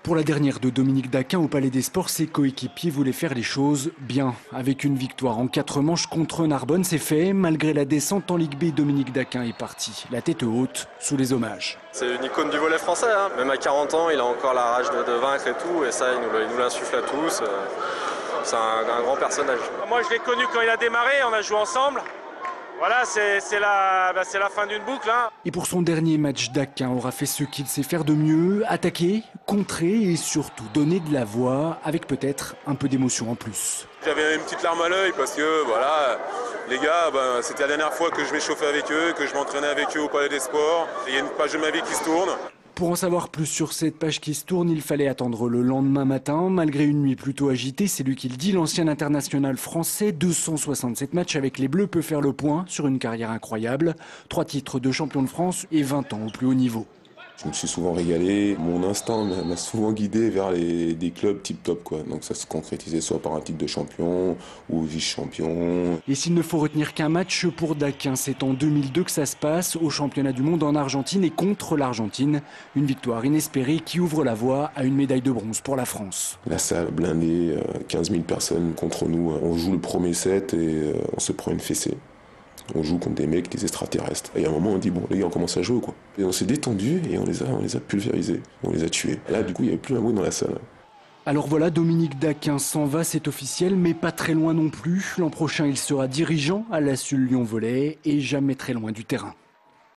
Pour la dernière de Dominique Daquin au Palais des Sports, ses coéquipiers voulaient faire les choses bien. Avec une victoire en 4 manches contre Narbonne, c'est fait. Malgré la descente en Ligue B, Dominique Daquin est parti, la tête haute, sous les hommages. C'est une icône du volley français. Même à 40 ans, il a encore la rage de vaincre et tout. Et ça, il nous l'insuffle à tous. C'est un grand personnage. Moi, je l'ai connu quand il a démarré. On a joué ensemble. Voilà, c'est la fin d'une boucle. Et pour son dernier match, Daquin aura fait ce qu'il sait faire de mieux, attaquer, contrer et surtout donner de la voix, avec peut-être un peu d'émotion en plus. J'avais une petite larme à l'œil parce que voilà, les gars, c'était la dernière fois que je m'échauffais avec eux, que je m'entraînais avec eux au Palais des Sports. Il y a une page de ma vie qui se tourne. Pour en savoir plus sur cette page qui se tourne, il fallait attendre le lendemain matin. Malgré une nuit plutôt agitée, c'est lui qui le dit, l'ancien international français, 267 matchs avec les Bleus, peut faire le point sur une carrière incroyable. 3 titres de champion de France et 20 ans au plus haut niveau. Je me suis souvent régalé. Mon instinct m'a souvent guidé vers des clubs tip-top, quoi. Donc ça se concrétisait soit par un titre de champion ou vice-champion. Et s'il ne faut retenir qu'un match pour Daquin, c'est en 2002 que ça se passe au championnat du monde en Argentine et contre l'Argentine. Une victoire inespérée qui ouvre la voie à une médaille de bronze pour la France. La salle blindée, 15 000 personnes contre nous. On joue le premier set et on se prend une fessée. On joue contre des mecs, des extraterrestres. Et à un moment, on dit, bon, les gars, on commence à jouer, quoi. Et on s'est détendu et on les a pulvérisés. On les a tués. Et là, du coup, il n'y avait plus un bruit dans la salle. Alors voilà, Dominique Daquin s'en va, c'est officiel, mais pas très loin non plus. L'an prochain, il sera dirigeant à la SUL Lyon Volley et jamais très loin du terrain.